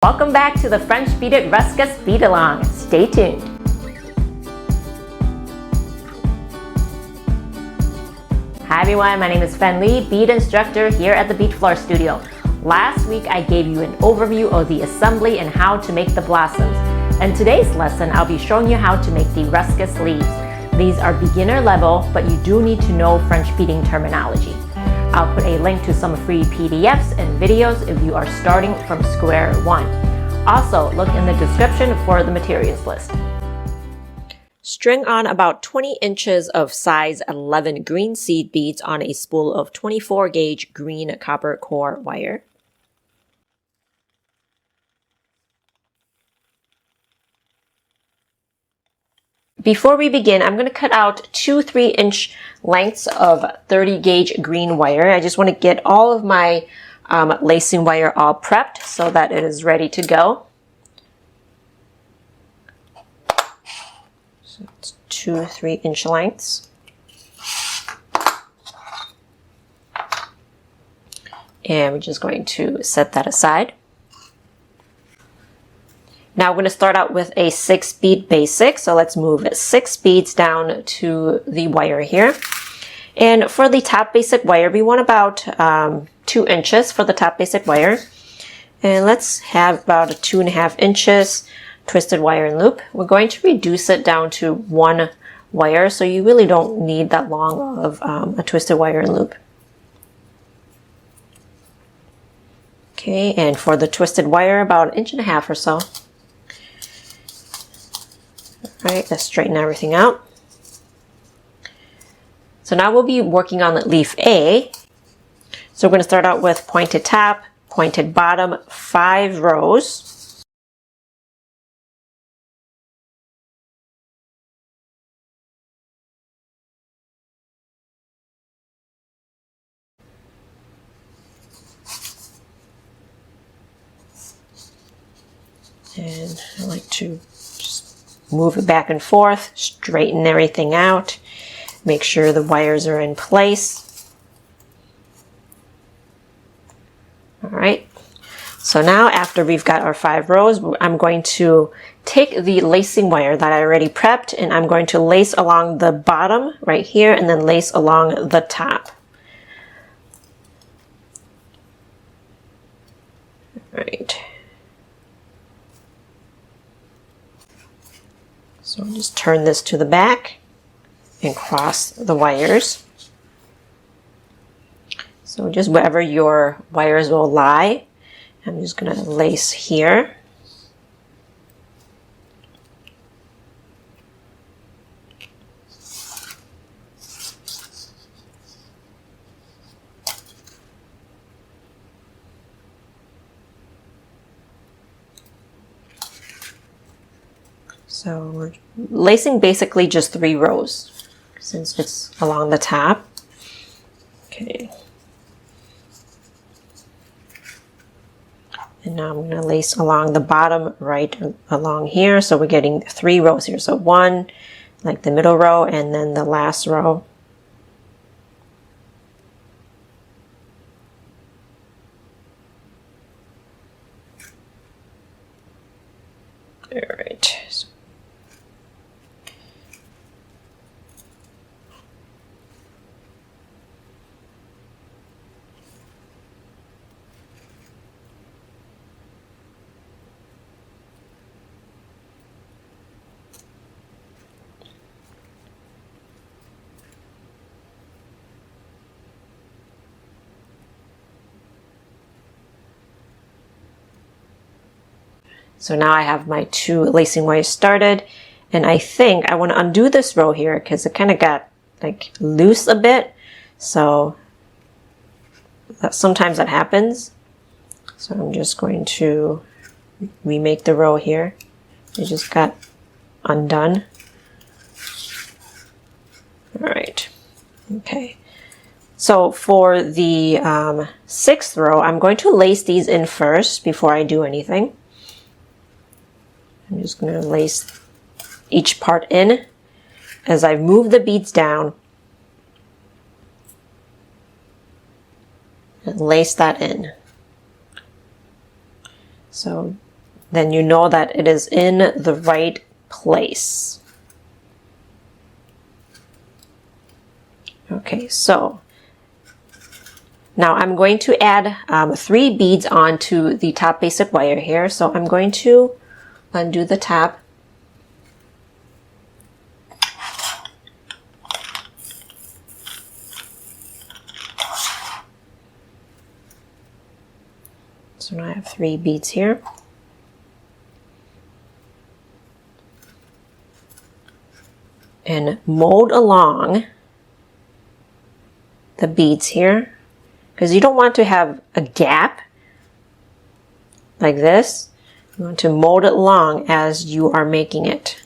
Welcome back to the French beaded Ruscus Bead-along. Stay tuned. Hi everyone, my name is Fan Lee, bead instructor here at the Bead Flora studio. Last week I gave you an overview of the assembly and how to make the blossoms. In today's lesson, I'll be showing you how to make the Ruscus leaves. These are beginner level, but you do need to know French beading terminology. I'll put a link to some free PDFs and videos if you are starting from square one. Also, look in the description for the materials list. String on about 20 inches of size 11 green seed beads on a spool of 24 gauge green copper core wire. Before we begin, I'm going to cut out two 3-inch lengths of 30 gauge green wire. I just want to get all of my lacing wire all prepped so that it is ready to go. So it's two 3-inch lengths. And we're just going to set that aside. Now we're going to start out with a 6 bead basic. So let's move 6 beads down to the wire here. And for the top basic wire, we want about 2 inches for the top basic wire. And let's have about 2.5 inches twisted wire and loop. We're going to reduce it down to 1 wire. So you really don't need that long of a twisted wire and loop. Okay, and for the twisted wire, about 1.5 inches or so. Alright, let's straighten everything out. So now we'll be working on leaf A. So we're going to start out with pointed top, pointed bottom, 5 rows. And I like to move it back and forth, straighten everything out, make sure the wires are in place. All right, so now after we've got our 5 rows, I'm going to take the lacing wire that I already prepped and I'm going to lace along the bottom right here and then lace along the top. All right. So just turn this to the back and cross the wires. So just wherever your wires will lie, I'm just going to lace here. So we're lacing basically just 3 rows since it's along the top. Okay. And now I'm going to lace along the bottom right along here. So we're getting 3 rows here. So 1, like the middle row, and then the last row. All right. So now I have my 2 lacing wires started, and I think I want to undo this row here because it kind of got like loose a bit. So sometimes that happens. So I'm just going to remake the row here. It just got undone. All right. Okay. So for the 6th row, I'm going to lace these in first before I do anything. I'm just going to lace each part in as I move the beads down and lace that in. So then you know that it is in the right place. Okay, so now I'm going to add 3 beads onto the top basic wire here. So I'm going to undo the top. So now I have 3 beads here. And mold along the beads here, because you don't want to have a gap like this. You want to mold it along as you are making it.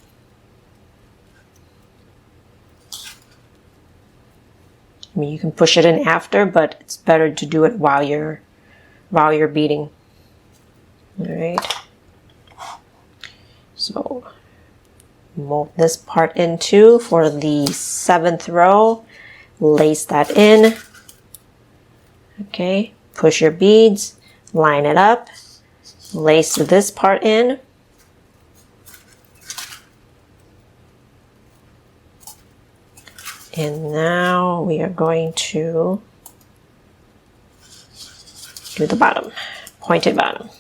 I mean, you can push it in after, but it's better to do it while you're beading. All right. So mold this part into for the 7th row. Lace that in. Okay, push your beads, line it up, lace this part in. And now we are going to do the bottom, pointed bottom.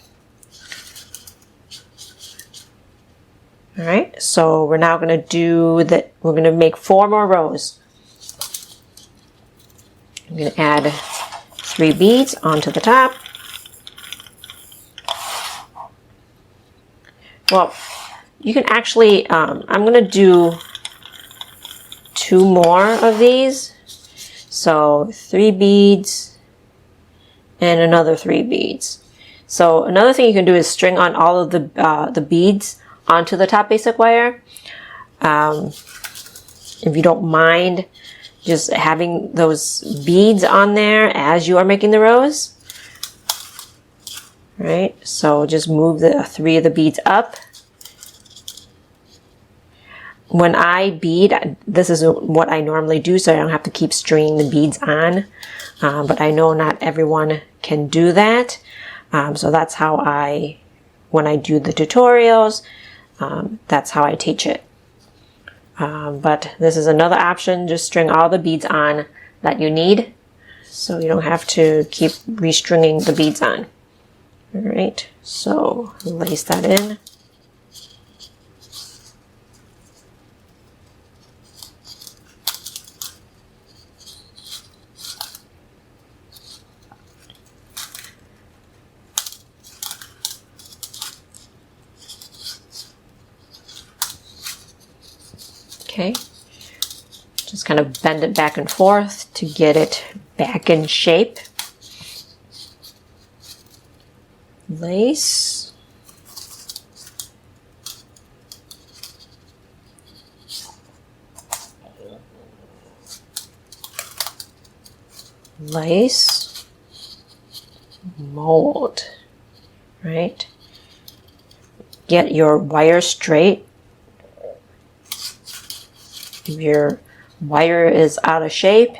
All right, so we're now going to do that. We're going to make 4 more rows. I'm going to add 3 beads onto the top. Well, you can actually, I'm going to do 2 more of these. So 3 beads and another 3 beads. So another thing you can do is string on all of the beads onto the top basic wire. If you don't mind just having those beads on there as you are making the rows. Right, so just move the 3 of the beads up. When I bead, this is what I normally do, so I don't have to keep stringing the beads on. But I know not everyone can do that. So that's how when I do the tutorials, that's how I teach it. But this is another option. Just string all the beads on that you need, so you don't have to keep restringing the beads on. All right, so lace that in. Okay, just kind of bend it back and forth to get it back in shape. Lace. Lace. Mold. Right? Get your wire straight. If your wire is out of shape,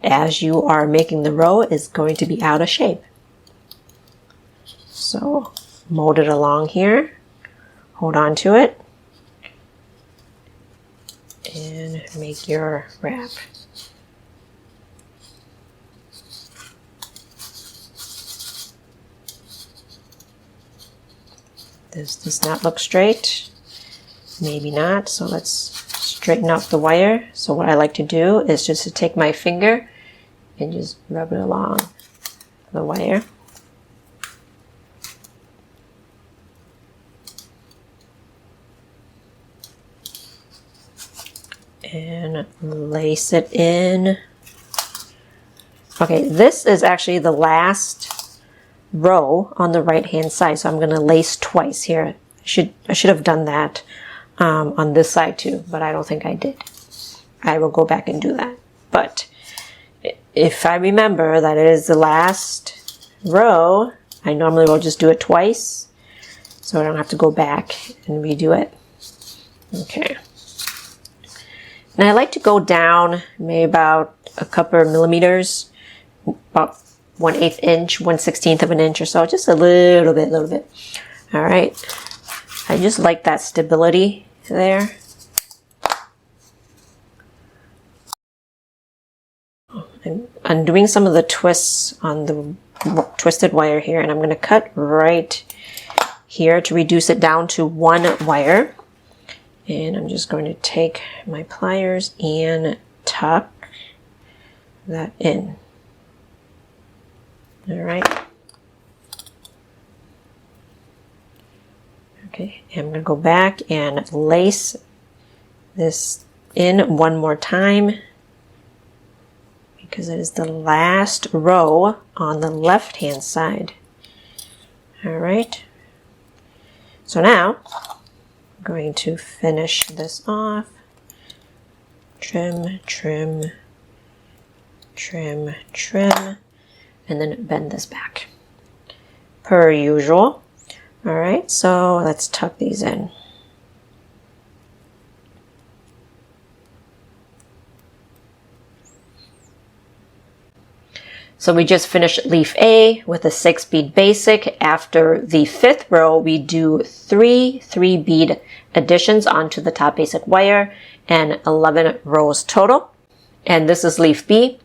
as you are making the row, it's going to be out of shape. So mold it along here, hold on to it, and make your wrap. This does not look straight. Maybe not, so let's straighten out the wire. So what I like to do is just to take my finger and just rub it along the wire. And lace it in. Okay, this is actually the last row on the right hand side, so I'm going to lace twice here. I should have done that on this side too, but I don't think I did. I will go back and do that. But if I remember that it is the last row, I normally will just do it twice, so I don't have to go back and redo it. Okay. And I like to go down maybe about a couple of millimeters, about 1/8 inch, 1/16 of an inch or so, just a little bit. All right. I just like that stability there. I'm undoing some of the twists on the twisted wire here, and I'm going to cut right here to reduce it down to 1 wire. And I'm just going to take my pliers and tuck that in. All right. Okay, and I'm going to go back and lace this in one more time, because it is the last row on the left hand side. All right, so now I'm going to finish this off. Trim, trim, trim, trim, and then bend this back per usual. All right, so let's tuck these in. So we just finished leaf A with a 6 bead basic. After the 5th row, we do 3 bead additions onto the top basic wire and 11 rows total. And this is leaf B.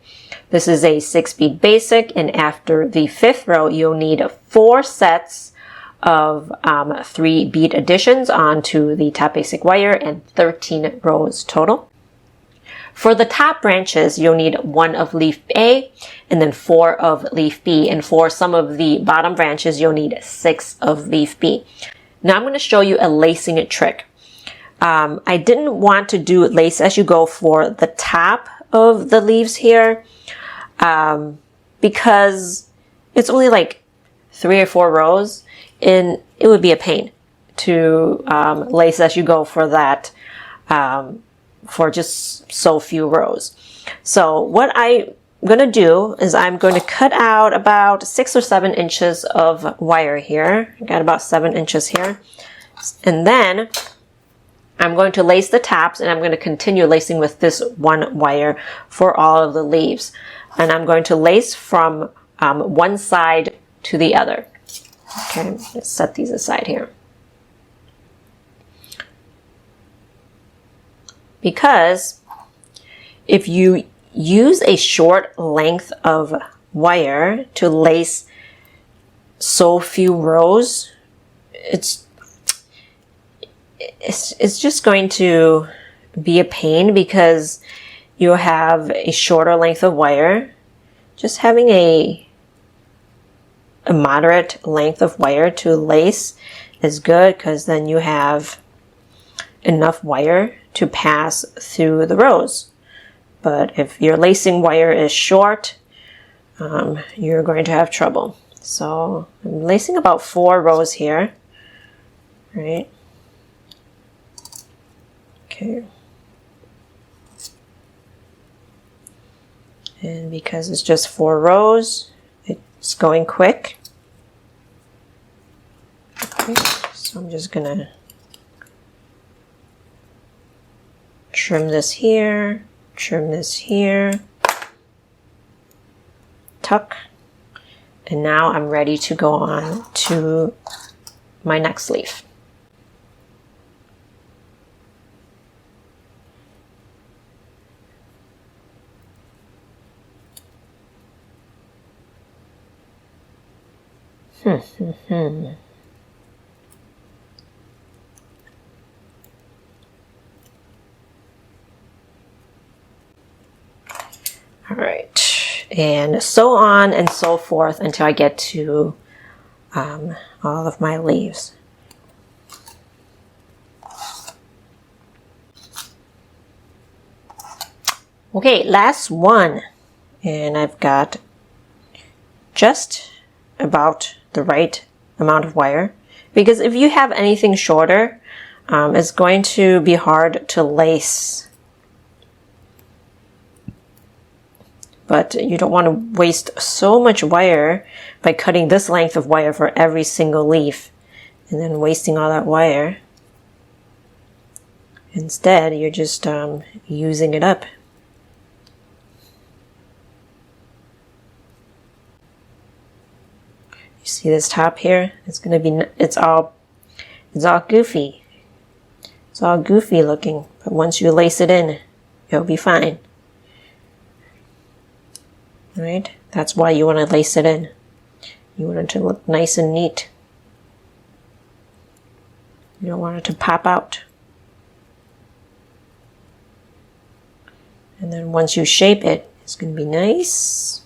This is a 6 bead basic, and after the 5th row, you'll need 4 sets of 3 bead additions onto the top basic wire and 13 rows total. For the top branches, you'll need 1 of leaf A and then 4 of leaf B. And for some of the bottom branches, you'll need 6 of leaf B. Now I'm going to show you a lacing trick. I didn't want to do lace as you go for the top of the leaves here because it's only like 3 or 4 rows, and it would be a pain to lace as you go for that for just so few rows. So what I'm going to do is I'm going to cut out about 6 or 7 inches of wire here. I got about 7 inches here. And then I'm going to lace the tops, and I'm going to continue lacing with this 1 wire for all of the leaves. And I'm going to lace from one side to the other. Okay, let's set these aside here. Because if you use a short length of wire to lace so few rows, it's just going to be a pain because you have a shorter length of wire. Just having a moderate length of wire to lace is good, because then you have enough wire to pass through the rows. But if your lacing wire is short, you're going to have trouble. So I'm lacing about 4 rows here, right? Okay. And because it's just 4 rows, it's going quick. Okay, so I'm just gonna trim this here, tuck, and now I'm ready to go on to my next leaf. All right, and so on and so forth until I get to all of my leaves. Okay, last one, and I've got just about the right amount of wire, because if you have anything shorter, it's going to be hard to lace. But you don't want to waste so much wire by cutting this length of wire for every single leaf and then wasting all that wire. Instead, you're just using it up. You see this top here? It's all It's all goofy. It's all goofy looking, but once you lace it in, it'll be fine. Right? That's why you want to lace it in. You want it to look nice and neat. You don't want it to pop out. And then once you shape it, it's going to be nice.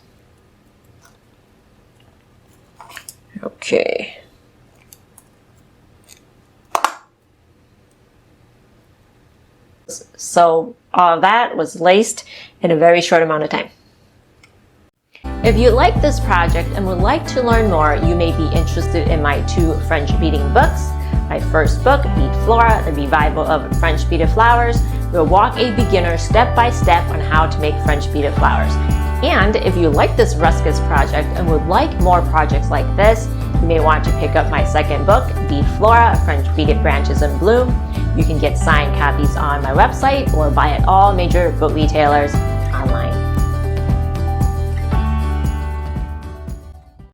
Okay. So all that was laced in a very short amount of time. If you like this project and would like to learn more, you may be interested in my 2 French beading books. My first book, Bead Flora, The Revival of French Beaded Flowers, will walk a beginner step by step on how to make French beaded flowers. And if you like this Ruscus project and would like more projects like this, you may want to pick up my second book, Bead Flora, French Beaded Branches in Bloom. You can get signed copies on my website or buy at all major book retailers.